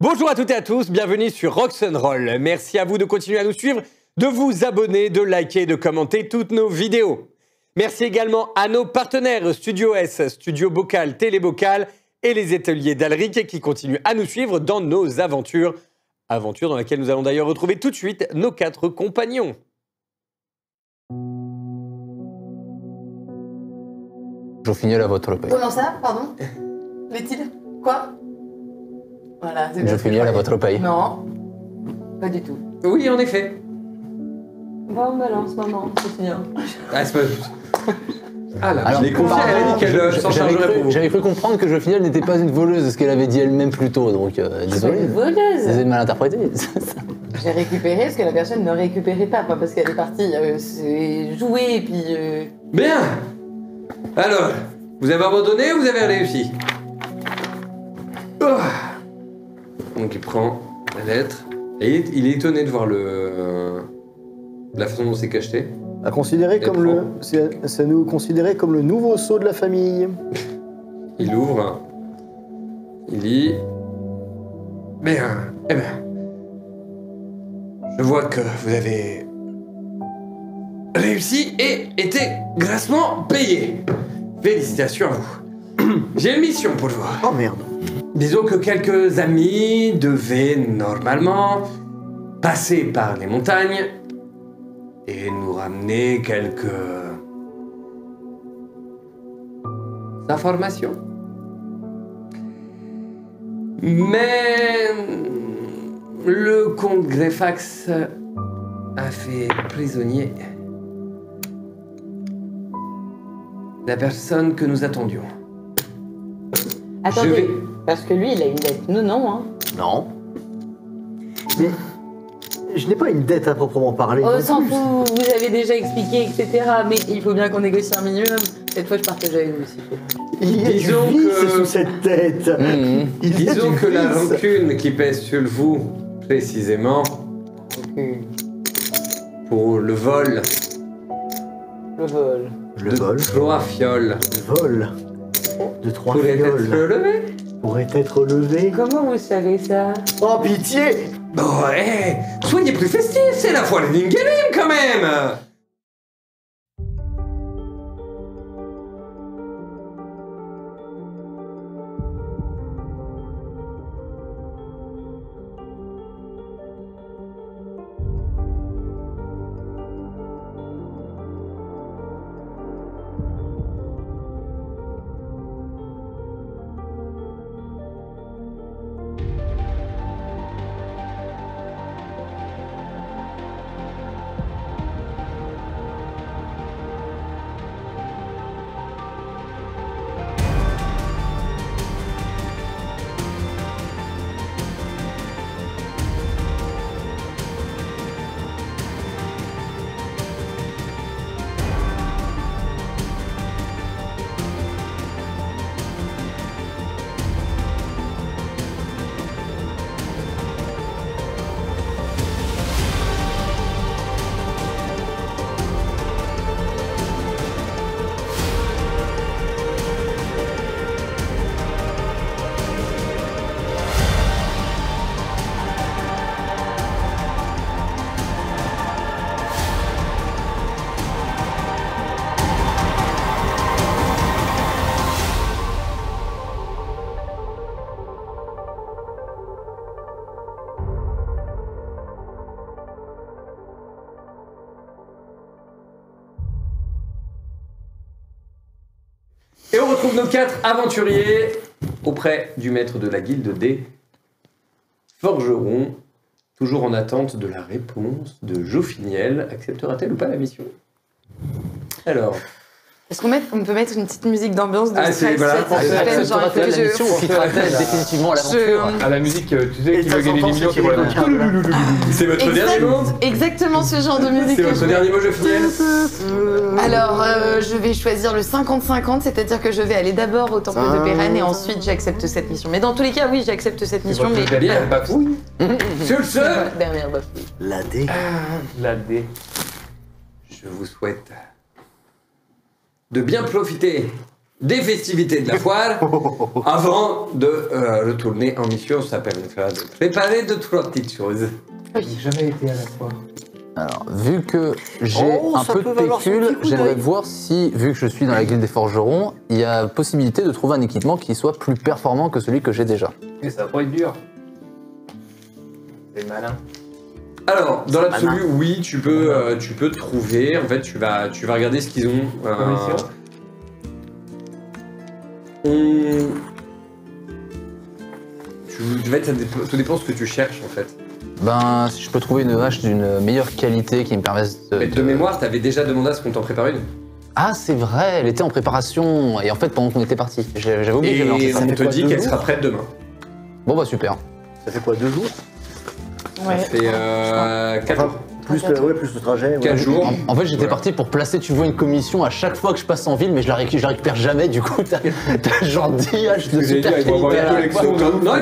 Bonjour à toutes et à tous, bienvenue sur Rock'n'Roll. Merci à vous de continuer à nous suivre, de vous abonner, de liker, de commenter toutes nos vidéos. Merci également à nos partenaires Studio S, Studio Bocal, Télé Bocal et les ateliers d'Alric qui continuent à nous suivre dans nos aventures. Aventure dans laquelle nous allons d'ailleurs retrouver tout de suite nos 4 compagnons. Je finis à votre paye. Comment ça, pardon? L'est-il? Quoi? Voilà, c'est bien. Je finis à votre paye. Non, pas du tout. Oui, en effet. Bon, balance, maman, c'est fini. Ah, c'est pas... Ah là, Alors, je l'ai confié, elle a dit qu'elle s'en chargerait pour vous. J'avais cru comprendre que Jofinel n'était pas une voleuse, ce qu'elle avait dit elle-même plus tôt, donc désolé. Une voleuse. Vous avez mal interprété. J'ai récupéré ce que la personne ne récupérait pas parce qu'elle est partie jouer et puis... Bien. Alors, vous avez abandonné ou vous avez réussi? Donc il prend la lettre et il est étonné de voir la façon dont c'est cacheté. À considérer comme le, c'est nous considérer comme le nouveau sceau de la famille. Il ouvre, il lit. Bien, eh bien, je vois que vous avez réussi et été grassement payé. Félicitations à vous. J'ai une mission pour vous. Oh merde. Disons que quelques amis devaient normalement passer par les montagnes et nous ramener quelques informations. Mais le comte Greyfax a fait prisonnier la personne que nous attendions. Attendez, parce que lui, il a une dette. Nous, non, hein. Non. Mais je n'ai pas une dette à proprement parler. On non s'en plus. fout, vous avez déjà expliqué, etc. Mais il faut bien qu'on négocie un minimum. Cette fois, je partage avec vous aussi. Il y a Disons du vice que- sous cette tête. Il y a Disons du que la vice. rancune qui pèse sur vous, précisément, pour le vol Le vol. Le de vol. 3 fioles, Le vol de 3 pourrait être fioles levé. pourrait être levé. Comment vous savez ça? Oh pitié. Bon, soyez plus festifs, c'est la fois de Ningelim quand même. Et on retrouve nos 4 aventuriers auprès du maître de la guilde des forgerons, toujours en attente de la réponse de Jofinel. Acceptera-t-elle ou pas la mission? Alors, Est-ce qu'on peut mettre une petite musique d'ambiance de Ah, c'est- stress, voilà, cette pour ça, suspense, genre, il faut que la mission ou quittera-t-elle définitivement l'aventure? À la musique, tu sais, Et qui ça veut gagner s'entend, 10 millions, c'est qui voit la qu'il est c'est votre dernier mot? Exactement ce genre de musique. C'est que votre je- dernier mot, Jofinel? Alors, je vais choisir le 50-50, c'est-à-dire que je vais aller d'abord au temple de Pérennes et ensuite j'accepte cette mission. Mais dans tous les cas, oui, j'accepte cette mission, mais... Bien, bafouille. Sur le seul, Dernière bafouille. La D. La D. je vous souhaite de bien profiter des festivités de la foire. Avant de retourner en mission, ça permettra de préparer 2-3 petites choses. J'ai jamais été à la foire. Alors, vu que j'ai un ça peu peut de valoir son pécule, petit coup j'aimerais d'œil. voir si, vu que je suis dans la guilde des forgerons, il y a possibilité de trouver un équipement qui soit plus performant que celui que j'ai déjà. Mais ça va pas être dur. C'est malin. Alors, dans l'absolu, oui, tu peux trouver. En fait, tu vas regarder ce qu'ils ont. Commission. En fait, tout dépend de ce que tu cherches, en fait. Ben, si je peux trouver une hache d'une meilleure qualité qui me permette Mais de mémoire, t'avais déjà demandé à ce qu'on t'en prépare une. Ah, c'est vrai, elle était en préparation. Et en fait, pendant qu'on était parti, j'avais oublié que j'avais lancé Et ça. on fait te quoi, dit 2 qu'elle jours sera prête demain. Bon, bah super. Ça fait quoi, 2 jours? Ouais. Ça fait 4 jours. Plus le trajet. 4 jours. En fait, j'étais Voilà. parti pour placer, tu vois, une commission à chaque fois que je passe en ville, mais je la récupère jamais. Du coup, t'as genre 10 haches de j'allais super dire, ils vont avoir qualité. une collection. Non,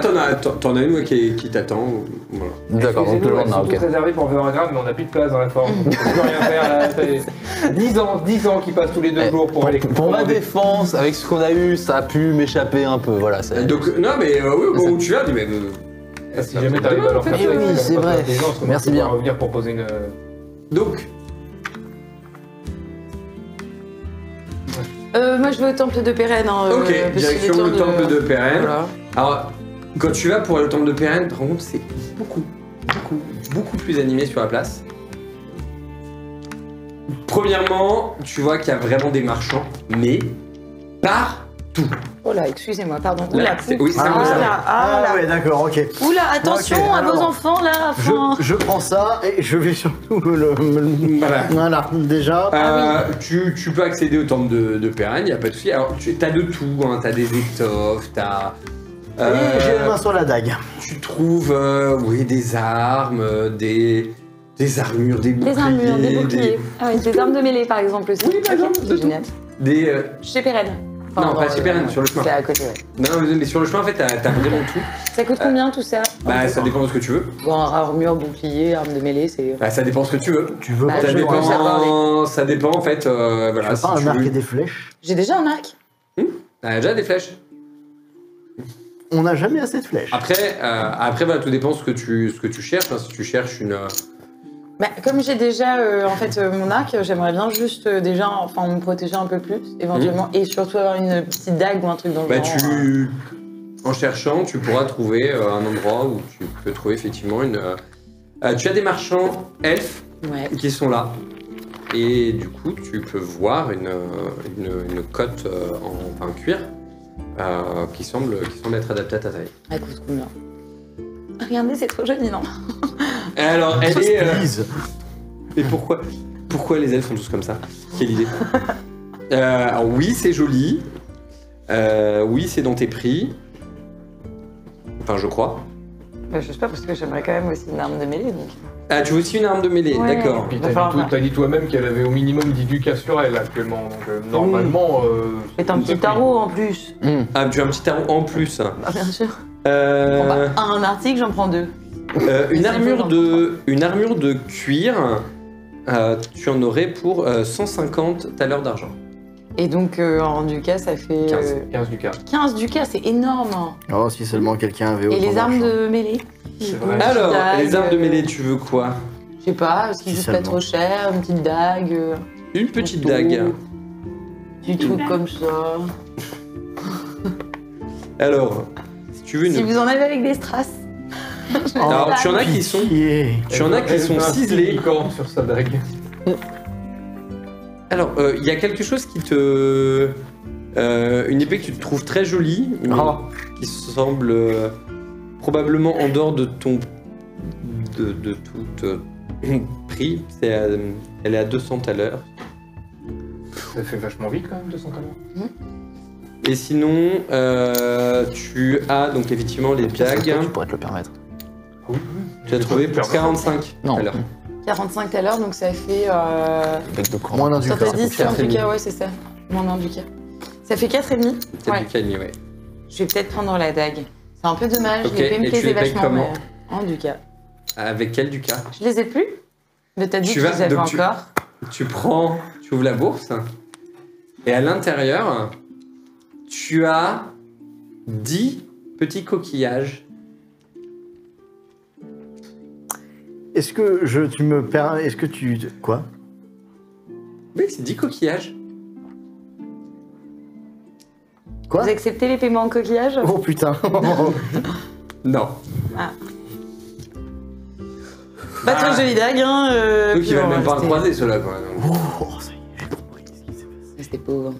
t'en as une ouais, qui t'attend. Voilà. D'accord, donc le Elles lendemain, sont ok. toutes réservées pour Vergrave, mais on n'a plus de place dans la forme. On peut plus rien faire là. Ça fait 10 ans qu'ils passent tous les 2 jours pour aller. Pour ma défense, avec ce qu'on a eu, ça a pu m'échapper un peu. Voilà, c'est. Donc, non, mais oui, bon, où tu vas, mais. Si jamais t'arrives à leur faire Eh oui, ça, c'est vrai. Merci bien. revenir pour poser une. Donc, Moi, je vais au temple de Pérenne. Hein, ok, parce qu'il est direction temps le temple de Pérenne. Voilà. Alors, quand tu vas pour le temple de Pérenne, tu te rends compte que c'est beaucoup plus animé sur la place. Premièrement, tu vois qu'il y a vraiment des marchands, mais partout. Oh là, excusez-moi, pardon. Là, Oula, c'est- oui, c'est ah comme ça. là, Ah ah là. ouais, d'accord, ok. Oula, attention Ok, à vos alors, enfants là. Enfin... Je prends ça et je vais surtout Voilà. Voilà, déjà. Tu peux accéder au temple de Pérenne, il n'y a pas de souci. Alors, tu as de tout, hein, tu as des étoffes, tu as. Et j'ai la main sur la dague. Tu trouves oui, des armes, des armures, des boucliers. Des armures, des boucliers. Ah oui, des armes de mêlée par exemple aussi. Oui, par Ok, exemple, de tout. génial. Des, Chez Pérenne. Non, pas chez Pérenne, sur le chemin. C'est à côté, ouais. non, mais sur le chemin, en fait, t'as vraiment tout. Ça coûte combien tout ça Bah, ça dépend de ce que tu veux. Bon, armure, bouclier, arme de mêlée, c'est. Bah, ça dépend de ce que tu veux. Tu veux Bah, pas Ça je jouer pense dépend, ça dépend, en fait. Voilà, pas un si tu arc veux. et des flèches. J'ai déjà un arc. T'as déjà des flèches. On n'a jamais assez de flèches. Après voilà, tout dépend de ce que tu cherches. Hein. Si tu cherches une. Bah, comme j'ai déjà en fait mon arc, j'aimerais bien juste déjà enfin me protéger un peu plus éventuellement et surtout avoir une petite dague ou un truc dans le Bah, genre. en cherchant, tu pourras trouver un endroit où tu peux trouver effectivement une. Tu as des marchands elfes Ouais. qui sont là. Et du coup, tu peux voir une cotte en cuir qui semble être adaptée à ta taille. Elle coûte combien? Regardez, c'est trop joli, non? Alors, elle est. Please. Mais pourquoi les elfes sont tous comme ça? Quelle idée. Alors oui, c'est joli. Oui, c'est dans tes prix. Enfin, je crois. Bah, je sais pas parce que j'aimerais quand même aussi une arme de mêlée donc. Ah, tu veux aussi une arme de mêlée, Ouais. d'accord. Puis Va falloir t'as dit toi-même qu'elle avait au minimum 10 ducats sur elle actuellement. Donc normalement. C'est un petit tarot en plus. Ah, tu as un petit tarot en plus. Bah, bien sûr. Euh, Bah, un article, j'en prends 2. une armure de cuir. Tu en aurais pour 150 talers d'argent. Et donc en ducat, ça fait 15 ducats. 15 ducats, c'est énorme. Oh, si seulement quelqu'un avait Et autant les armes d'argent. de mêlée? C'est vrai. Alors, Dague, les armes de mêlée, tu veux quoi? Je sais pas, ce qui Si coûte pas seulement. trop cher, une petite dague. Une petite couteau, dague. Du truc comme ça. Alors, si tu veux une. Si vous en avez avec des strass. Alors, tu en as qui sont. Pitié. Tu en as qui sont ciselés. Licorne sur sa dague. Alors, il y a quelque chose qui te. Une épée que tu trouves très jolie, mais Ah. qui semble probablement en dehors de ton. de tout prix. Elle est à 200 à l'heure. Ça fait vachement vite quand même, 200 talents. Et sinon, tu as donc effectivement les dagues. Tu pourrais te le permettre. Oui. Tu as trouvé pour 45 Non. à l'heure. 45 à l'heure, donc ça fait. Avec de courant. Moins d'un ducat. 70 en ducat, ouais, c'est ça. Moins d'un ducat. Ça fait 4,5. C'est Ouais. du calme, ouais. Je vais peut-être prendre la dague. C'est un peu dommage, Ok, l'épée me et tu plaisait les payes vachement. comment Mais... En ducat. Avec quel ducat? Je les ai plus? Mais t'as dit Tu que vas- je les avais donc tu- encore. Tu ouvres la bourse, et à l'intérieur, Tu as 10 petits coquillages. Est-ce que tu me permets... Est-ce que tu... Quoi? Oui, c'est 10 coquillages. Quoi? Vous acceptez les paiements en coquillage? Oh putain. Non. Pas très jolie dague, hein. Donc puis il va bon, même pas en c'était- croiser ceux-là, quoi. Donc. Oh, ça y est, j'ai compris ce qui s'est passé. C'était pauvre.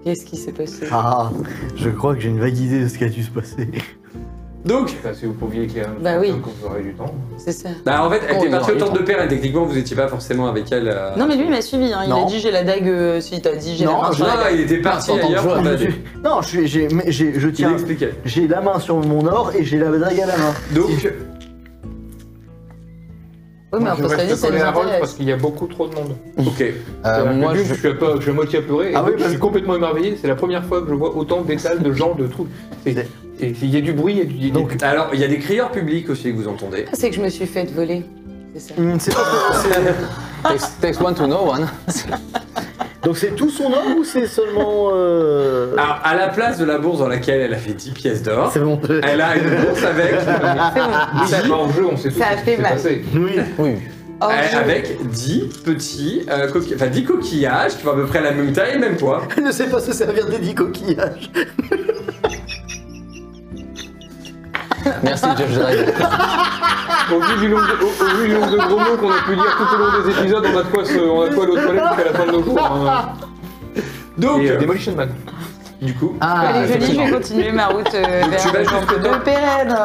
Qu'est-ce qui s'est passé? Ah, je crois que j'ai une vague idée de ce qui a dû se passer. Donc, Enfin, si vous pouviez éclairer un Bah oui. quand vous aurez du temps. C'est ça. bah, en fait, elle Oh, était il partie aura au temple du de Perrine. Techniquement, vous étiez pas forcément avec elle. Non, mais lui, il m'a suivi. Hein. Il Non. a dit j'ai la dague. Si t'as dit j'ai la Non, main sur Non, la dague. il était parti En tant que ailleurs joueur, pour je bader. Non, je Il tiens... expliquait. J'ai la main sur mon or et j'ai la dague à la main. Donc, Oui, mais Moi, en je post-avis, reste ça nous collé à Rolf parce intéresse. qu'il y a beaucoup trop de monde. ok. Moi, je suis à moitié apeuré et Ah oui, donc, je parce suis complètement émerveillé. C'est la première fois que je vois autant d'étals de gens, de trucs. Il y a du bruit, il y a du... Donc, Alors, il y a des crieurs publics aussi que vous entendez. C'est que je me suis fait voler. C'est ça. c'est pas... takes one to know one. Donc c'est tout son or ou c'est seulement... Alors, à la place de la bourse dans laquelle elle a fait 10 pièces d'or, C'est bon. elle a une bourse avec, Oui, ça va en jeu, on sait tout Ça a ce qui fait s'est mal. passé. Oui. Oui. Oh, je- avec 10 petits, 10 coquillages qui font à peu près la même taille et le même poids. Elle ne sait pas se servir des 10 coquillages. Merci, Jeff Dredd. Au vu du nombre de gros mots qu'on a pu dire tout au long des épisodes, on a de quoi aller aux toilettes jusqu'à la fin de nos jours. Hein. Donc, Et Demolition Man. du coup, Ah, Elle est jolie, je effectivement. vais continuer ma route tu vers vas le jusqu'au temple de temple. Pérenne.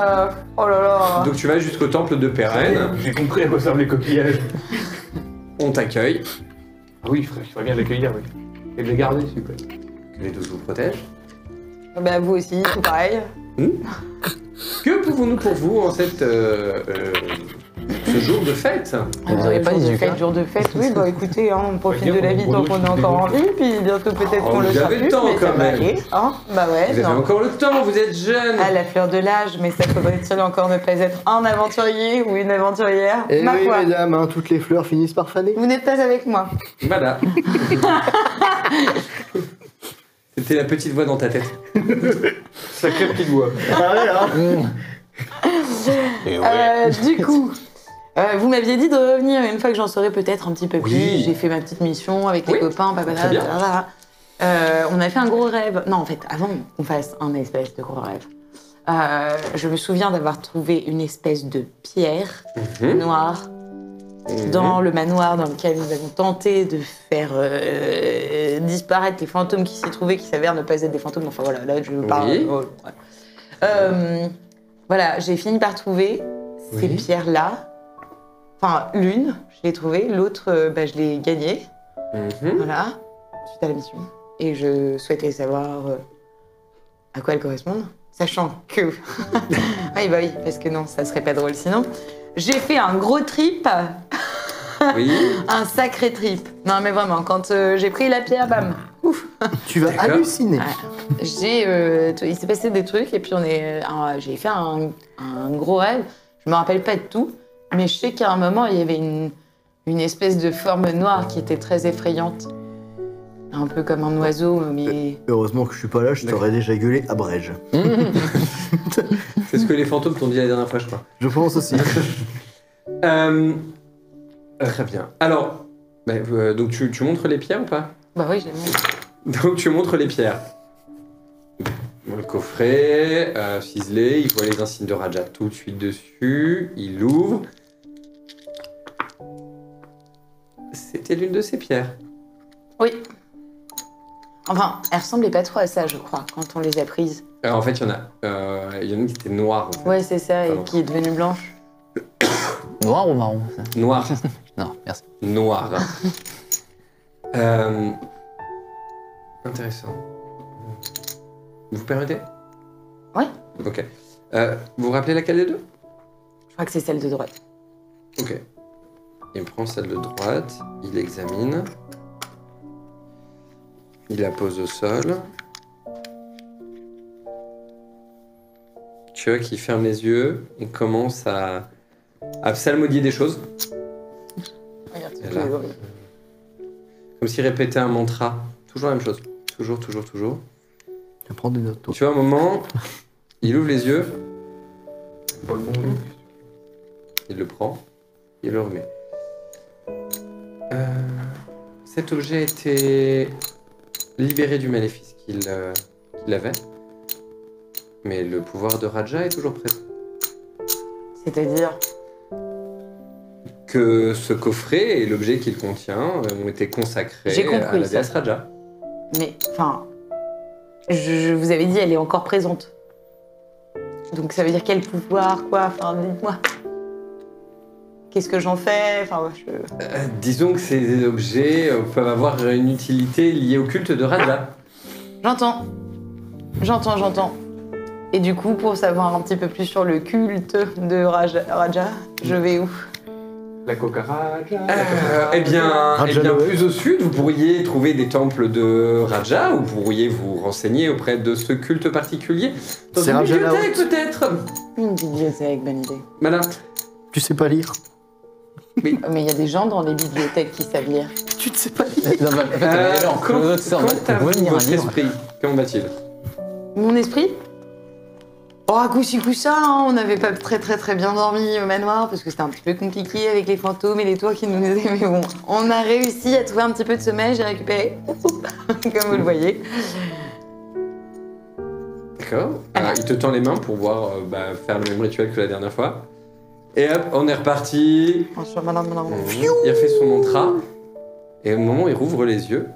Oh là là. donc tu vas jusqu'au temple de Perrine, J'ai compris à quoi servent les coquillages. on t'accueille, Ah oui, il faudrait bien l'accueillir, oui. Et de les garder, s'il vous plaît. que les 12 vous protègent. Bah vous aussi, tout pareil. Que pouvons-nous pour vous en cette, ce jour de fête? Vous n'auriez pas jour dit de du fête, cas. jour de fête, oui, bah écoutez, hein, on profite dire, de la on vie tant produit qu'on est des encore en choses. vie, puis bientôt peut-être Oh, qu'on le vous sera avez le plus, temps, mais quand ça va même. aller, hein. Bah ouais, Vous avez non. encore le temps, vous êtes jeune. À la fleur de l'âge, mais ça faudrait-il encore ne pas être un aventurier ou une aventurière? Et Ma oui, foi, mesdames, hein, toutes les fleurs finissent par faner. vous n'êtes pas avec moi. Voilà. C'était la petite voix dans ta tête. Sacré petit doigt. Ah ouais, hein. Et ouais. Du coup, vous m'aviez dit de revenir une fois que j'en saurais peut-être un petit peu plus. Oui. J'ai fait ma petite mission avec Oui. les copains, Très bien. on a fait un gros rêve. Non, en fait, avant qu'on fasse un espèce de gros rêve, je me souviens d'avoir trouvé une espèce de pierre noire dans le manoir dans lequel nous avons tenté de faire disparaître les fantômes qui s'y trouvaient, qui s'avèrent ne pas être des fantômes. Enfin voilà, là je parle. Oui. Ouais. Voilà, j'ai fini par trouver ces Oui. pierres-là. Enfin, l'une, je l'ai trouvée, l'autre, je l'ai gagnée. Voilà, suite à la mission. Et je souhaitais savoir à quoi elles correspondent, sachant que... oui, bah oui, parce que non, ça serait pas drôle sinon. J'ai fait un gros trip, Oui. un sacré trip. Non mais vraiment, quand j'ai pris la pierre, bam, ouf. Tu vas D'accord. halluciner. Il s'est passé des trucs et puis j'ai fait un gros rêve. Je me rappelle pas de tout, mais je sais qu'à un moment, il y avait une espèce de forme noire qui était très effrayante. Un peu comme un oiseau, mais... Heureusement que je suis pas là, je t'aurais déjà gueulé à Brège. C'est ce que les fantômes t'ont dit la dernière fois, je crois. Je pense aussi. Très bien. Alors, donc tu montres les pierres ou pas? Bah oui, j'ai mis. Donc tu montres les pierres. Le coffret, ciselé, il voit les insignes de Raja tout de suite dessus, il l'ouvre. C'était l'une de ces pierres. Oui. Enfin, elles ressemblaient pas trop à ça, je crois, quand on les a prises. En fait, il y en a une qui était noire. En fait. Ouais, c'est ça, et Pardon. qui est devenue blanche. Noir ou marron ça Noire. Non, merci. Noire. Intéressant. Vous permettez? Ouais. Ok. Vous vous rappelez laquelle des deux? Je crois que c'est celle de droite. Ok. Il prend celle de droite, il examine. Il la pose au sol. Chuck, il ferme les yeux et commence à psalmodier des choses. Regarde, Et tous là. les oreilles. Comme s'il répétait un mantra. Toujours la même chose. Toujours, toujours, toujours. Je vais prendre des notes. Toi. Tu vois, un moment, il ouvre les yeux, Pas le bon. il le prend, il le remet. Cet objet a été libéré du maléfice qu'il avait, mais le pouvoir de Raja est toujours présent. C'est-à-dire, Que ce coffret et l'objet qu'il contient ont été consacrés J'ai compris, à la ça. déesse Raja. mais enfin, je vous avais dit, elle est encore présente. Donc ça veut dire quel pouvoir, quoi? Enfin, dites-moi. Qu'est-ce que j'en fais? Enfin, Disons que ces objets peuvent avoir une utilité liée au culte de Raja. J'entends. Et du coup, pour savoir un petit peu plus sur le culte de Raja, je vais où? La Kokaraja. Eh bien, Raja Noé. plus au sud, vous pourriez trouver des temples de Raja, ou vous pourriez vous renseigner auprès de ce culte particulier. Dans C'est une Raja bibliothèque, Laout. peut-être. Une bibliothèque, bonne idée. Madame, Tu sais pas lire. Mais il y a des gens dans les bibliothèques qui savent lire. Tu ne sais pas lire. Non, mais en fait, elle est en comment closet, en mode, comment vous pouvez lire un votre livre. esprit, comment va-t-il? Mon esprit? Oh, à coup ci coup ça, hein, on n'avait pas très bien dormi au manoir parce que c'était un petit peu compliqué avec les fantômes et les toits qui nous aidaient. Mais bon, on a réussi à trouver un petit peu de sommeil, j'ai récupéré, comme vous le voyez. D'accord. Il te tend les mains pour voir faire le même rituel que la dernière fois. Et hop, on est reparti. Bonjour, madame. Il refait son mantra. Et au moment où il rouvre les yeux,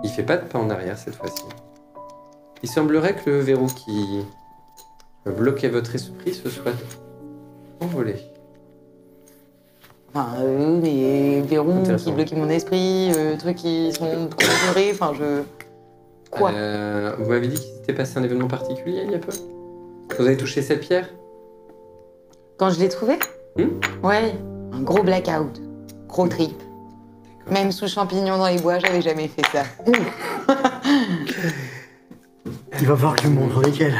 il fait pas de pas en arrière cette fois-ci. Il semblerait que le verrou qui bloquait votre esprit se soit envolé. Enfin, les verrous Intéressant. qui bloquaient mon esprit, trucs qui sont configurés, enfin, Quoi? Vous m'avez dit qu'il s'était passé un événement particulier il y a peu. Vous avez touché cette pierre? Quand je l'ai trouvé? Ouais, un gros blackout, gros trip. Même sous champignons dans les bois, j'avais jamais fait ça. Il va falloir que tu me montres lesquels.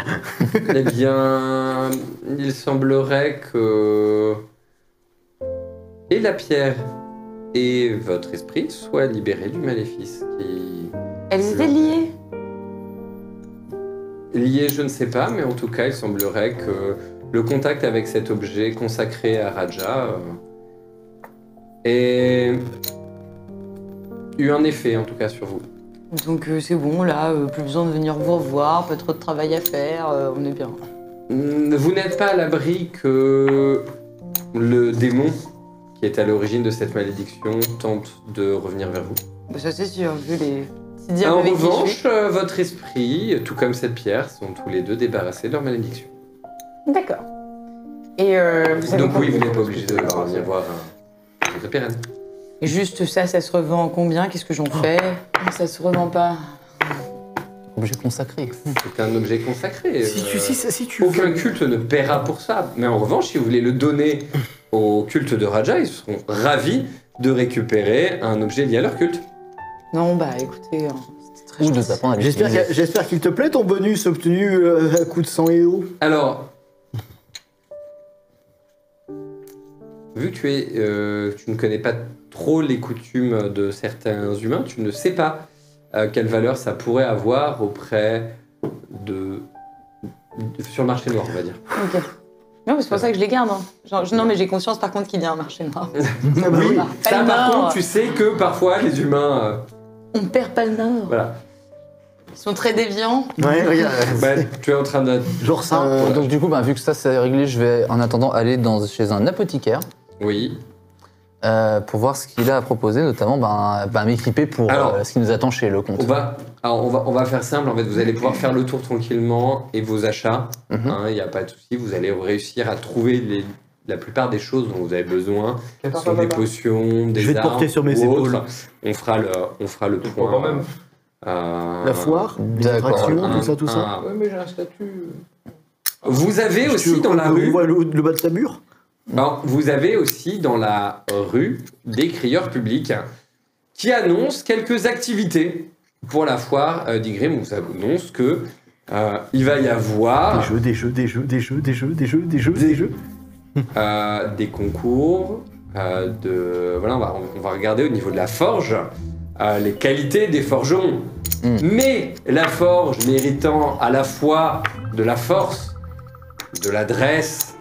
Eh bien, il semblerait que et la pierre et votre esprit soient libérés du maléfice qui... Elles étaient liées? Liés, je ne sais pas, mais en tout cas, il semblerait que le contact avec cet objet consacré à Raja ait eu un effet, en tout cas, sur vous. Donc c'est bon, là, plus besoin de venir vous revoir, pas trop de travail à faire, on est bien. Vous n'êtes pas à l'abri que le démon qui est à l'origine de cette malédiction tente de revenir vers vous. Bah, ça c'est sûr, vu les petits diables En avec qui je suis. revanche, votre esprit, tout comme cette pierre, sont tous les deux débarrassés de leur malédiction. D'accord. Et vous savez Donc quoi? oui, vous n'êtes pas obligé de revenir voir un autre pérenne. Et juste ça, ça se revend combien? Qu'est-ce que j'en fais? Ça se revend pas. Objet consacré. C'est un objet consacré. Si tu Aucun veux. culte ne paiera pour ça. Mais en revanche, si vous voulez le donner au culte de Raja, ils seront ravis de récupérer un objet lié à leur culte. Non, bah écoutez, c'était très Ou de gentil. s'apprendre à l'utiliser. J'espère qu'il te plaît ton bonus obtenu à coup de sang et eau. Alors, vu que tu ne connais pas trop les coutumes de certains humains, tu ne sais pas quelle valeur ça pourrait avoir auprès sur le marché noir, on va dire. Ok. Non, mais c'est pour ça que je les garde. Hein. Genre, non, mais j'ai conscience par contre qu'il y a un marché noir. Ah bah oui. Pas Ça, le par nord. contre, tu sais que parfois les humains, On perd pas le nord. voilà. Ils sont très déviants. Ouais, regarde. Bah, tu es en train de. Genre ça. Donc du coup, vu que ça c'est réglé, je vais en attendant aller chez un apothicaire Oui. pour voir ce qu'il a à proposer, notamment m'équiper pour Alors, ce qui nous attend chez le comte. On va faire simple. En fait, vous allez pouvoir faire le tour tranquillement et vos achats. Mhm. Il n'y a pas de souci. Vous allez réussir à trouver la plupart des choses dont vous avez besoin. Ce sont des potions, des Je vais te armes porter sur mes ou épaules. autres. On fera le Faut point. quand même. La foire, les D'accord. attractions, tout ça. Ouais, mais j'ai un statut. Vous avez Tu aussi veux dans la qu'on rue. voit le bas de ta mur. Alors, vous avez aussi dans la rue des crieurs publics qui annoncent quelques activités pour la foire d'Igrim. On vous annonce que il va y avoir Des jeux. des concours. Voilà, on va regarder au niveau de la forge. les qualités des forgerons. Mais la forge méritant à la fois de la force, de l'adresse,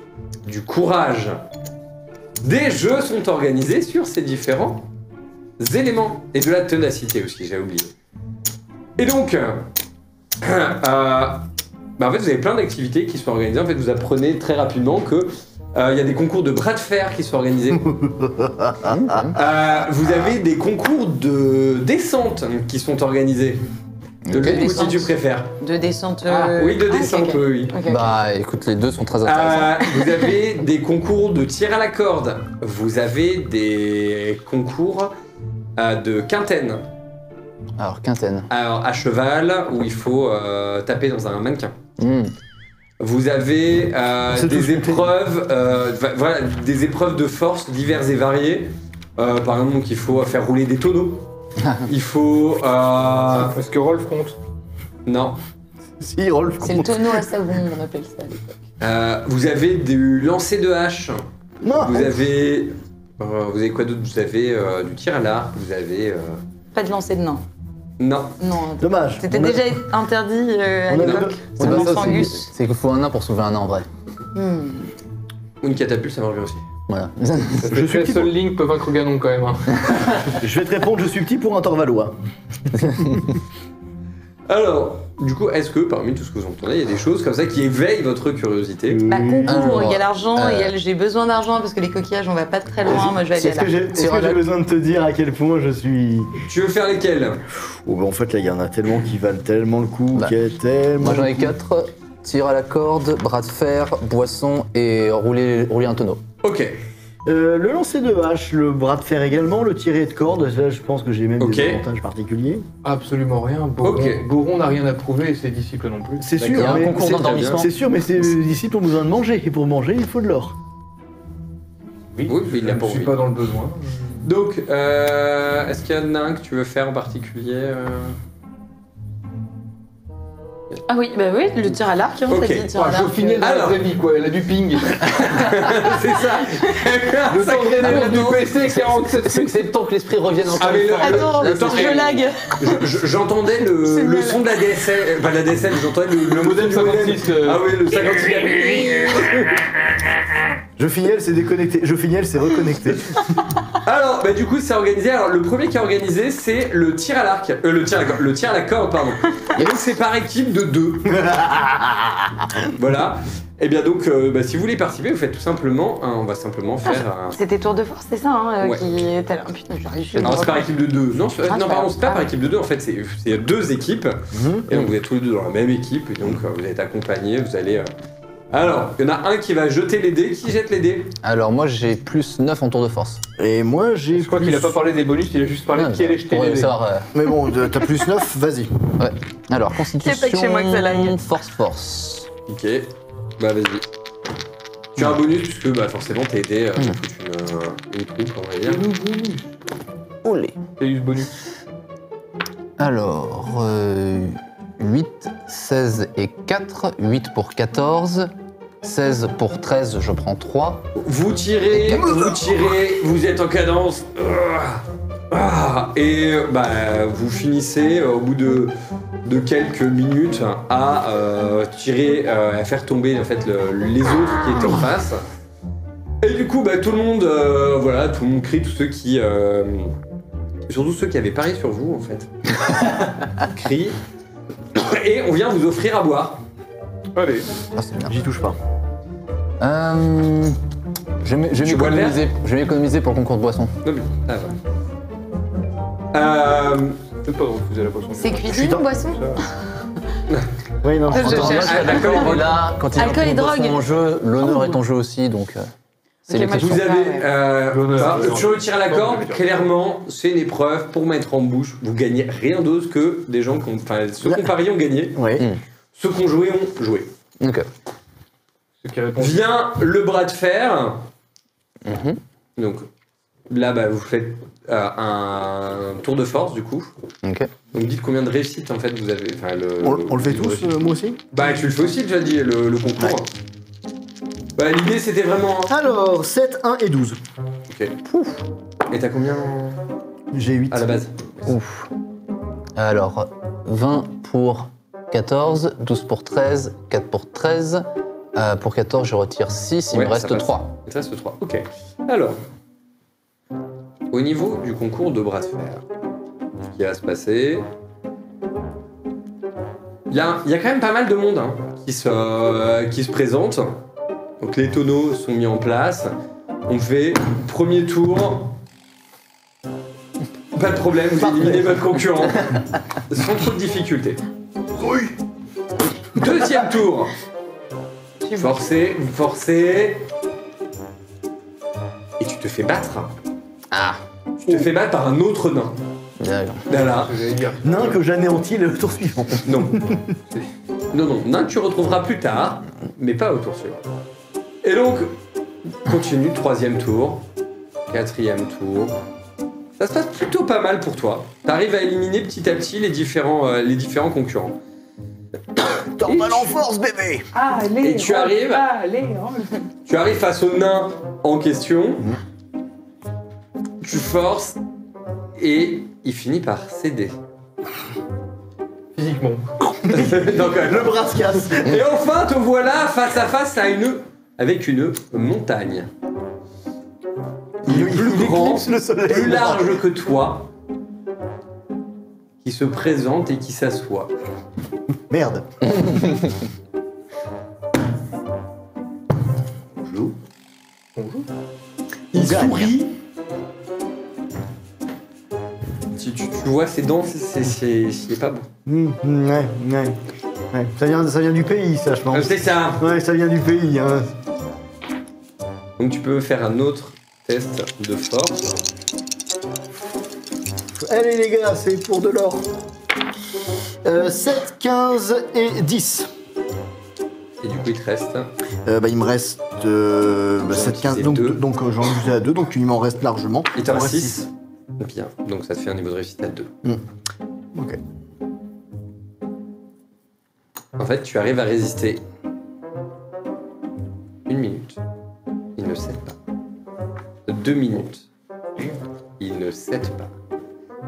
du courage, des jeux sont organisés sur ces différents éléments. Et de la ténacité aussi, j'ai oublié. Et donc, en fait, vous avez plein d'activités qui sont organisées. En fait, vous apprenez très rapidement que il y a des concours de bras de fer qui sont organisés. Vous avez des concours de descente qui sont organisés. De quel outil tu préfères? De descente. Oui, de descente, ok, ok. oui. Ok. Bah écoute, les deux sont très intéressants. Vous avez des concours de tir à la corde. Vous avez des concours de quintaine. Alors, quintaine. Alors, à cheval, où il faut taper dans un mannequin. Vous avez des épreuves, voilà, des épreuves de force diverses et variées. Par exemple, donc, il faut faire rouler des tonneaux. Il faut. Est-ce que Rolf compte? Non. Si, Rolf. C'est le tonneau à savon, on appelle ça à l'époque. Vous avez du lancer de hache. Non. Vous avez quoi d'autre? Vous avez du tir à l'arc. Vous avez. Pas de lancer de nain. Non. Non. Dommage. C'était On a- déjà interdit à on a- l'époque. C'est On pas lance ça, Angus. c'est qu'il faut un nain pour soulever un nain en vrai. Ou une catapulte, ça marche bien aussi. Voilà. Je suis la seule ligne peut vaincre Ganon quand même. Hein. Je vais te répondre, je suis petit pour un Torvalois. Alors, du coup, est-ce que parmi tout ce que vous entendez, il y a des choses comme ça qui éveillent votre curiosité? Bah, concours, Alors, il y a l'argent, il y a j'ai besoin d'argent parce que les coquillages, on va pas très loin. Moi, je vais aller Est-ce que là. j'ai besoin de te dire à quel point je suis... Tu veux faire lesquels? Oh, bah, en fait, là, il y en a tellement qui valent tellement le coup, Bah, qui est tellement... Moi j'en ai 4. Tir à la corde, bras de fer, boisson et rouler un tonneau. Ok. Le lancer de hache, le bras de fer également, le tirer de corde, là, je pense que j'ai même Ok. des avantages particuliers. Absolument rien. Boron, Ok. Boron n'a rien à prouver et ses disciples non plus. C'est D'accord. sûr, Il y a un mais concours c'est- d'endormissement. C'est sûr, mais ces disciples ont besoin de manger, et pour manger, il faut de l'or. Oui, Oui, mais il l'a je pas ne suis envie. pas dans le besoin. Donc, est-ce qu'il y en a un que tu veux faire en particulier Ah oui, bah oui, le tir à l'arc, hein, Ok. t'as dit tir à Ah, l'arc. Dauphiné dans la Alors. vraie vie quoi, elle a du ping. C'est ça. Le temps de réponse du PC 47 C'est le temps que l'esprit revienne encore Ah, mais une fois. Attends, le temps je lag. J'entendais C'est le nul. son de la DSL, pas la DSL, j'entendais le modem du 56, Ah oui, le 56. Je finis, elle s'est déconnectée. Je finis, elle s'est reconnectée. Alors, bah, du coup, c'est organisé. Alors, le premier qui est organisé, c'est le tir à l'arc. Le tir à la corde, pardon. Et donc, c'est par équipe de 2. Voilà. Et bien, donc, bah, si vous voulez participer, vous faites tout simplement. On va simplement faire un. C'était tour de force, c'est ça, hein, Ouais. qui était là. Putain, j'arrive juste. Non, c'est par équipe de 2. Non, Ah, non pardon, c'est pas ah. par équipe de 2. En fait, c'est 2 équipes. Et donc, vous êtes tous les deux dans la même équipe. Et donc, vous êtes accompagnés. Vous allez. Alors, il y en a un qui va jeter les dés. Qui jette les dés? Alors moi j'ai plus 9 en tour de force. Et moi, j'ai Je crois plus- qu'il a pas parlé des bonus, il a juste parlé de qui allait jeter pour les dés. savoir, Mais bon, t'as plus 9, vas-y. ouais. Alors constitution, C'est pas que chez moi que ça lag. force. Ok. Bah, vas-y. Tu as un bonus puisque bah, forcément t'es aidé à toute une troupe, on va dire. Olé. T'as eu ce bonus. Alors 8, 16 et 4, 8 pour 14, 16 pour 13, je prends 3. Vous tirez, vous êtes en cadence. Et bah, vous finissez au bout de quelques minutes à tirer, à faire tomber en fait les autres qui étaient en face. Et du coup, bah, tout le monde, voilà, tout le monde crie, tous ceux qui, surtout ceux qui avaient parié sur vous en fait, crient. Et on vient vous offrir à boire. Allez. Ah, c'est bien. J'y touche pas. Je vais Tu bois le verre m'économiser pour le concours de boisson. Non, mais, C'est pas de refuser la poisson. C'est cuisine, boisson. Oui, non. Je Attends, cherche. Ah, d'accord. Et là, quand il y a un Alcool et concours de boisson drogue. en jeu, l'honneur est en jeu aussi, donc c'est Ok, moi, l'exception. Vous avez, L'honneur. sur le tir à la corde, clairement, c'est une épreuve pour mettre en bouche. Vous gagnez rien d'autre que des gens qui ont, enfin, ceux qui ont parié ont gagné, Oui. ceux qui ont joué ont joué. Ok. Ceux qui répondent. Vient le bras de fer. Donc là, bah, vous faites un tour de force du coup. Ok. Donc dites combien de réussites en fait vous avez. Enfin, On le fait tous, moi aussi. Bah tu le fais aussi déjà dit le concours. Bah l'idée c'était vraiment. Alors, 7, 1 et 12. Ok. Et t'as combien J'ai 8. à la base? Ouf. Alors, 20 pour 14, 12 pour 13, 4 pour 13. Pour 14, je retire 6, il Ouais, me ça reste passe. 3. Il te reste 3. Ok. Alors, au niveau du concours de bras de fer, ce qui va se passer. Il y a quand même pas mal de monde hein, qui se présente. Donc les tonneaux sont mis en place. On fait premier tour. Pas de problème, vous éliminez votre concurrent. Sans trop de difficultés. Oui. Deuxième tour. Forcé. Et tu te fais battre. Ah. Tu te fais battre par un autre nain. D'accord. Voilà. Nain que j'anéantis le tour suivant. Non. Non, nain que tu retrouveras plus tard, mais pas au tour suivant. Et donc, continue, troisième tour, quatrième tour. Ça se passe plutôt pas mal pour toi. T'arrives à éliminer petit à petit les différents concurrents. T'en mal en force, bébé. Allez, Et tu arrives- Tu arrives face au nain en question, tu forces, et il finit par céder. Physiquement. Donc, Le bras se casse. et enfin, te voilà face à face avec une montagne. Il est plus grand, éclipse le soleil. plus large que toi, qui se présente et qui s'assoit. Merde. Bonjour. Bonjour. Il gagne. sourit. Tu vois ses dents, c'est pas bon. Ouais. Ça vient du pays, ça, je pense. C'est ça. Ouais, ça vient du pays. Hein. Donc tu peux faire un autre test de force. Allez, les gars, c'est pour de l'or. 7, 15 et 10. Et du coup, il te reste. Il me reste 7, 15. utilisé deux. Donc j'en ai usé à 2, donc il m'en reste largement. Il t'en me reste reste 6. Bien. Donc ça te fait un niveau de réussite à 2. Ok. En fait, tu arrives à résister 1 minute. Il ne cède pas. 2 minutes. Il ne cède pas.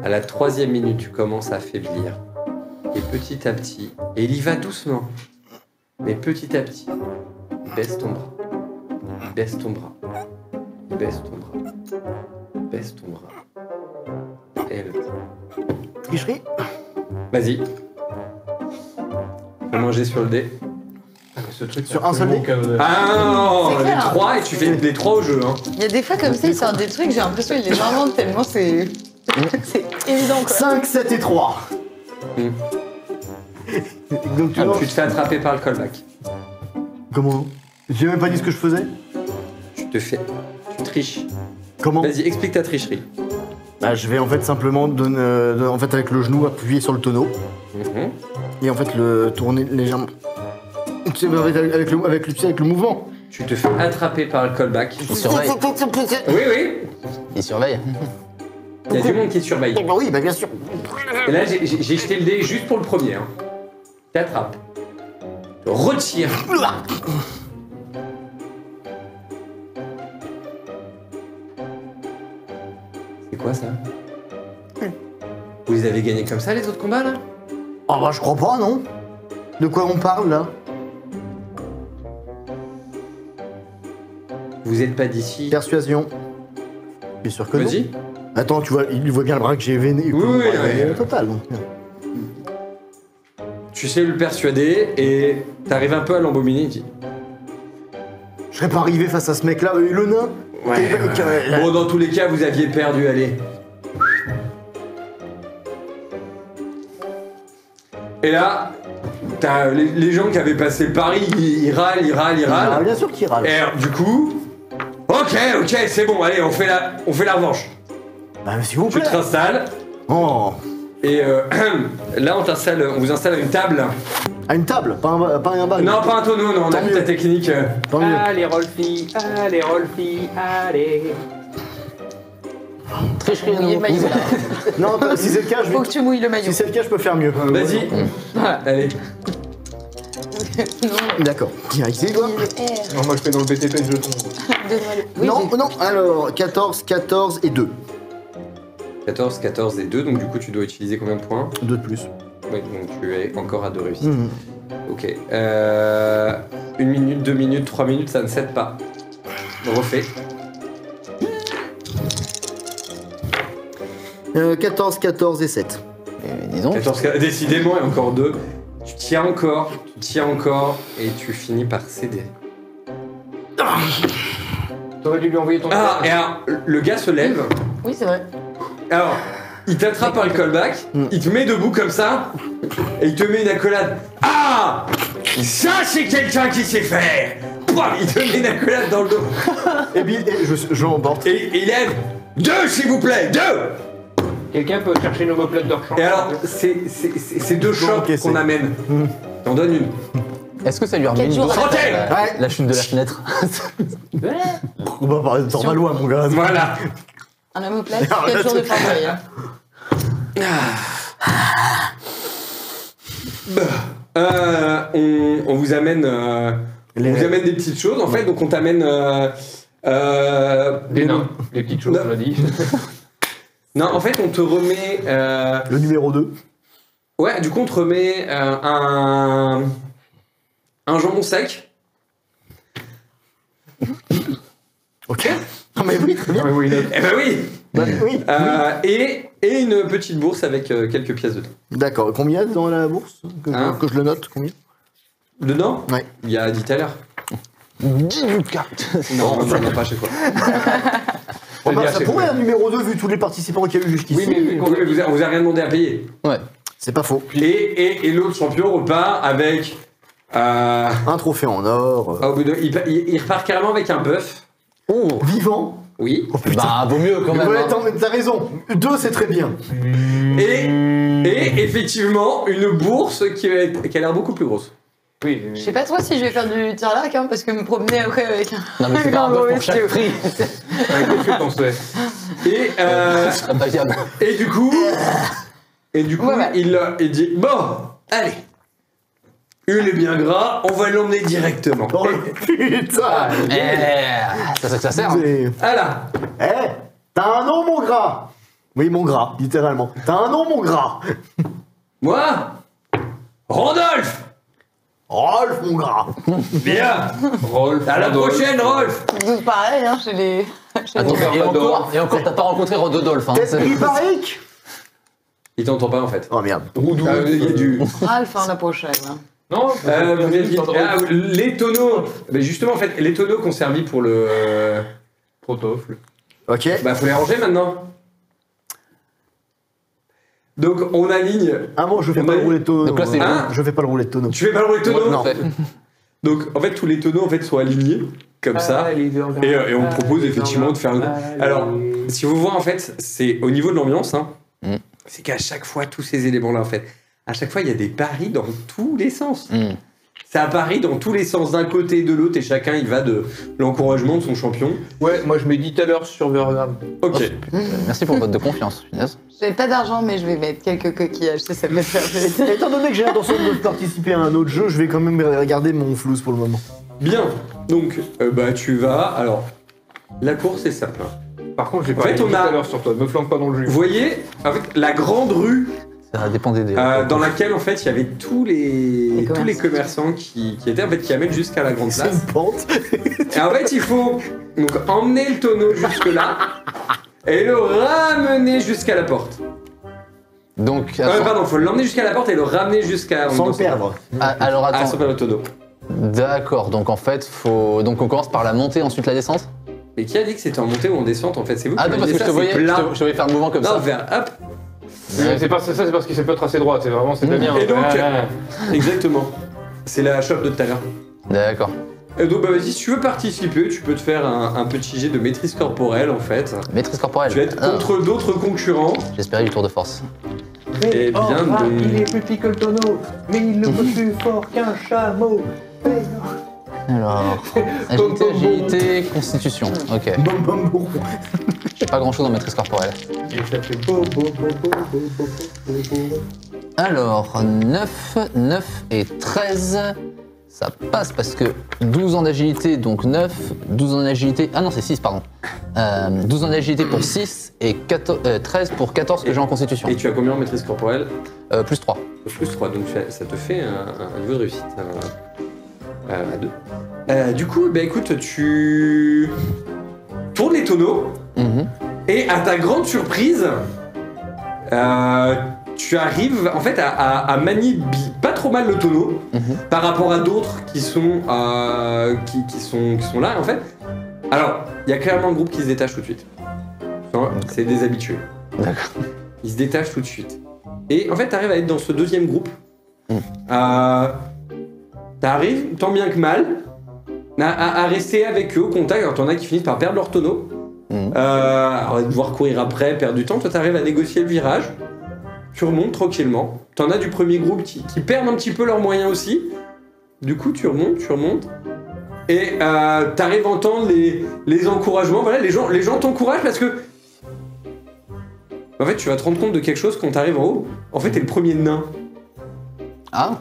À la 3e minute, tu commences à affaiblir. Et petit à petit, et il y va doucement, mais petit à petit, baisse ton bras. Baisse ton bras. Baisse ton bras. Baisse ton bras. Et le... Tricherie. Vas-y. Fais manger sur le dé. Ce truc, Sur un seul dé. Ah non, C'est les clair. 3 et tu fais les 3 au jeu. Hein. Il y a des fois comme ça, ils sortent des trucs, j'ai l'impression qu'ils les inventent tellement c'est. C'est évident quoi. 5, 7 et 3. Hmm. Donc tu Ah, vois, tu te fais attraper par le callback. comment? J'ai même pas dit ce que je faisais. Tu triches. Comment? Vas-y, explique ta tricherie. Bah, je vais en fait simplement en fait avec le genou appuyer sur le tonneau Mhm. et en fait le tourner légèrement. Tu sais, avec le mouvement. Tu te fais attraper par le callback. Il surveille. Oui. Il surveille. Il y a du monde qui te surveille. Bah oui, bah bien sûr. Et là, j'ai jeté le dé juste pour le premier. Hein. T'attrapes. Retire. C'est quoi ça? Vous les avez gagnés comme ça, les autres combats, là? Ah bah je crois pas, non? De quoi on parle là? Vous êtes pas d'ici. Persuasion. Bien sûr que non. Vas-y. Attends, tu vois, il voit bien le bras que j'ai véné. Oui, Total. Donc. Tu sais le persuader et t'arrives un peu à l'embobiner. Il dit Je serais pas arrivé face à ce mec-là, et le nain. Bon, dans tous les cas, vous aviez perdu, allez. Et là, t'as les gens qui avaient passé le pari, ils râlent. Ah, bien sûr qu'il râle. Et alors, du coup, ok, c'est bon, allez, on fait la revanche. Bah, s'il vous Tu plaît. te installes Oh. et là, on vous installe à une table. À une table, pas un bar. Non, pas un tonneau, non, on a Tant vu mieux. ta technique. Tant mieux. Allez, Rolfie, allez. Tricherie à Mouiller le nouveau. maillot là. Non, si c'est le cas, Faut que tu mouilles le maillot. Si c'est le cas, je peux faire mieux. Vas-y, allez. Non, D'accord. Tiens, ici, toi. le R. Non, moi je fais dans le BTP de jetons. Donne-moi le. Oui, Non, j'ai- non, alors, 14 et 2. 14, 14 et 2, donc du coup tu dois utiliser combien de points? 2 de plus. Oui, donc tu es encore à 2 réussites. Ok. 1 minute, 2 minutes, 3 minutes, ça ne cède pas. Refais. 14, 14 et 7. Et dis donc. 14, décidément, et encore 2. Tu tiens encore, et tu finis par céder. T'aurais dû lui envoyer ton Ah, et alors, le gars se lève. Oui, c'est vrai. Alors, il t'attrape par le callback, il te met debout comme ça, et il te met une accolade. Ah, ça c'est quelqu'un qui sait faire. Pouah, il te met une accolade dans le dos. Et puis, je l'emporte. Et il lève 2 s'il vous plaît, 2. Quelqu'un peut chercher une omoplate de rechange. Et alors, c'est 2 chocs encaisser. qu'on amène. T'en donnes une. Est-ce que ça lui remet Quel une jour dose Trentaine. Ouais. La chute de la fenêtre. On va parler de Torvalois, mon gars. Voilà. Un homoplate, 4 jours de février. On vous amène, on vous amène des petites choses en fait, donc on t'amène. Des nains, des petites choses, on l'a dit. Non, en fait, on te remet. Le numéro 2. Ouais, du coup, on te remet un jambon sec. Ok. Non, mais oui, très bien. Ah, oui, Eh ben oui. Bah, oui. Et une petite bourse avec quelques pièces dedans. D'accord. Combien dans la bourse Hein que je le note, combien? Dedans, Ouais. il y a 10 à l'heure. 10 cartes. Non, on n'en a pas chez toi. Oh, bah, bien, ça c'est pourrait vrai. un numéro 2 vu tous les participants qu'il y a eu jusqu'ici. Oui, mais vu qu'on- On vous a rien demandé à payer. Ouais. C'est pas faux. Et l'autre champion repart avec. Un trophée en or. Au bout de, il repart carrément avec un bœuf. Oh. Vivant. Oui. Oh putain. Bah, vaut mieux quand même. Ouais, hein. t'as raison. 2, c'est très bien. Et effectivement, une bourse qui a l'air beaucoup plus grosse. Oui, Je sais pas trop si je vais faire du tir-lac, hein, parce que me promener après avec un. Non, mais c'est pas un gros bœuf pour chaque bestiau. prix. qu'est-ce que t'en sais? C'est pas viable. Et du coup, Ouais, ouais. il dit bon, allez, il est bien gras, on va l'emmener directement. Oh putain. C'est ça que ça sert. hein. C'est- Voilà. Eh, t'as un nom, mon gras. Oui, mon gras, littéralement. T'as un nom, mon gras. Moi, Rodolphe. Rolf, mon gras. Bien. Rolf, À la Rodolphe. prochaine, Rolf. Tous pareil, hein, chez les. Attends, et encore, t'as pas rencontré Rodolphe. Hein. Tête ribarique. Il t'entend pas en fait. Oh merde. Roudou. Il y a du. Ralph, hein, la prochaine. hein. Non, Vous êtes- les tonneaux. Mais justement, en fait, les tonneaux qu'on servi pour le. Protofle. Ok. Bah, faut les ranger maintenant. Donc, on aligne. Ah bon, je fais On pas a- le roulet de tonneau. Donc là, c'est Hein Je fais pas le roulet de tonneau. Tu fais pas le rouler de tonneaux Non. Donc, en fait, tous les tonneaux en fait, sont alignés comme ça. Et on propose effectivement de faire un. Alors, si vous voyez, en fait, c'est au niveau de l'ambiance, hein, Mm. c'est qu'à chaque fois, tous ces éléments-là, en fait, à chaque fois, il y a des paris dans tous les sens. Hmm. Ça parie dans tous les sens, d'un côté et de l'autre, et chacun, il va de l'encouragement de son champion. Ouais, moi je mets 10 à l'heure sur Vergam. Ok. Merci pour votre vote de confiance, punaise. J'ai pas d'argent, mais je vais mettre quelques coquillages, ça me fait faire plaisir. Étant donné que j'ai l'intention de participer à un autre jeu, je vais quand même regarder mon flouze pour le moment. Bien. Donc, bah, tu vas. Alors, la course est simple. hein. Par contre, j'ai En pas fait, mis on 10 a- à l'heure sur toi, me flanque pas dans le jus. Vous voyez, avec la grande rue Ça dépendait des. dans laquelle, en fait, il y avait tous les commerçants. commerçants qui étaient, en fait, qui amènent jusqu'à la grande C'est place. une pente. Et en fait, il faut donc emmener le tonneau jusque-là et le ramener jusqu'à la porte. Donc, attends. Pardon, faut l'emmener jusqu'à la porte et le ramener jusqu'à. Sans dans le son- perdre. Ah, alors Ah, attends. sans perdre le tonneau. D'accord, donc en fait, faut. Donc on commence par la montée, ensuite la descente. Mais qui a dit que c'était en montée ou en descente en fait? C'est vous Ah qui non, m'avez parce que dit je te ça, voyais, c'est plat. je te voyais faire le mouvement comme Non, ça. vers hop. Mais c'est pas ça, c'est parce qu'il sait pas tracer droit, c'est vraiment c'est Damien. Et donc- Ah, Exactement. C'est la shop de tout à l'heure. D'accord. Et donc, bah vas-y, si tu veux participer, tu peux te faire un petit jet de maîtrise corporelle en fait. Maîtrise corporelle. Tu vas être Ah, contre d'autres concurrents. J'espérais du tour de force. Et bien il est de. plus petit que le tonneau, mais il le peut plus fort qu'un chameau. Alors. Agilité, constitution. Ok. Bom, bom, bom. J'ai pas grand chose en maîtrise corporelle. Et ça fait beau, beau, beau, beau, beau, beau, beau, beau. Alors, 9 et 13. Ça passe parce que 12 ans d'agilité, donc 9, 12 ans d'agilité... Ah non, c'est 6, pardon. 12 ans d'agilité pour 6 et 13 pour 14 que j'ai en constitution. Et tu as combien en maîtrise corporelle? Plus 3. Plus 3, donc ça te fait un niveau de réussite à 2. Du coup, bah écoute, tu tournes les tonneaux et à ta grande surprise, tu arrives en fait à manier pas trop mal le tonneau par rapport à d'autres qui sont là en fait. Alors, il y a clairement un groupe qui se détache tout de suite. C'est des habitués. D'accord. Ils se détachent tout de suite. Et en fait, t'arrives à être dans ce deuxième groupe. T'arrives, tant bien que mal, à rester avec eux au contact. Alors t'en as qui finissent par perdre leur tonneau. Alors devoir courir après, perdre du temps. Toi, t'arrives à négocier le virage. Tu remontes tranquillement. T'en as du premier groupe qui perdent un petit peu leurs moyens aussi. Du coup, tu remontes. Et t'arrives à entendre les encouragements. Voilà, les gens t'encouragent parce que... En fait, tu vas te rendre compte de quelque chose quand t'arrives en haut. En fait, t'es le premier nain. Ah.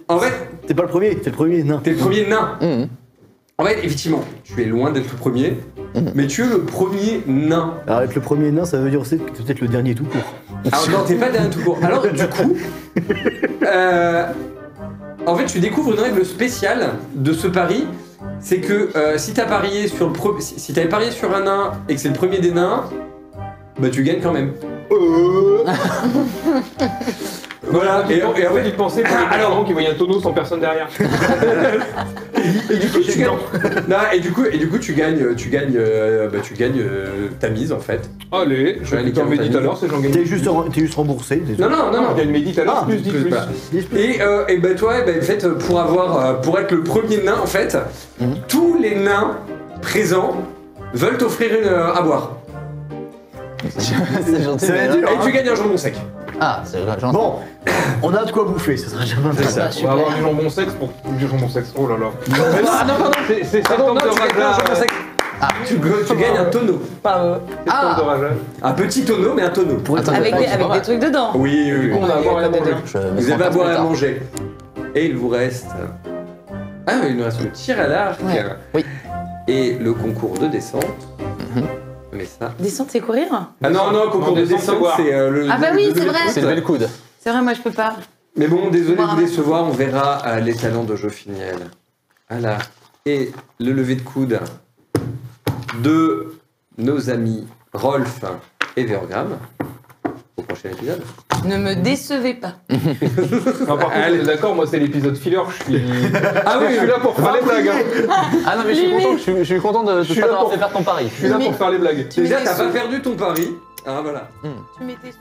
En fait... T'es pas le premier, t'es le premier nain. T'es le premier nain. En fait, effectivement, tu es loin d'être le premier, mais tu es le premier nain. Alors être le premier nain, ça veut dire aussi que t'es peut-être le dernier tout court. Alors non, t'es pas le dernier tout court. Alors du coup, en fait, tu découvres une règle spéciale de ce pari. C'est que si t'as parié sur si t'avais parié sur un nain et que c'est le premier des nains, bah tu gagnes quand même. Voilà, et en fait, il pensait alors qu'il voyait un tonneau sans personne derrière. et du coup, tu gagnes. Non, et du coup, tu gagnes ta mise en fait. Allez, je vais t'en dit tout à l'heure, c'est j'en gagne. T'es juste remboursé. Non. Il y a une médite à l'heure, plus 10 plus. Et bah toi, en fait, pour être le premier nain, en fait, tous les nains présents veulent t'offrir à boire. C'est gentil. C'est mais- dur. Et tu gagnes un jambon sec. Ah, c'est gentil. Bon, on a de quoi bouffer, ça sera jamais intéressant. On va avoir du jambon sexe pour du jambon sexe. Oh là là. Ah non, pardon. C'est Pardon, non, septembre de tu gagnes pas un jambon rage. sec. Tu gagnes un tonneau. Septembre de rage. Un petit tonneau, mais un tonneau. Attends, Avec c'est pas des mal. trucs dedans. Oui. On va avoir rien à manger. Je me Vous sens avez à pas boire plus et à tard. manger. Et il vous reste... Ah, il nous reste le tir à l'arc. Ouais. Oui. Et le concours de descente. Mais ça... Descendre, c'est courir? Ah non, concours de descente, c'est le... Ah bah oui, c'est vrai. C'est lever le coude. C'est vrai, moi je peux pas. Mais bon, désolé de Voir vous un décevoir, on verra les talents de Joffiniel. Voilà. Et le lever de coude de nos amis Rolf et Vergram au prochain épisode. Ne me décevez pas. Non, par contre, Allez. d'accord, moi c'est l'épisode filler, je Ah oui, suis là pour faire les blagues. Ah non, mais je suis content de suis ne pas là t'avoir pour- fait faire ton pari. Je suis là pour faire les blagues. Tu Déjà, m'étais t'as pas sous. perdu ton pari. Ah voilà. Tu m'étais sous.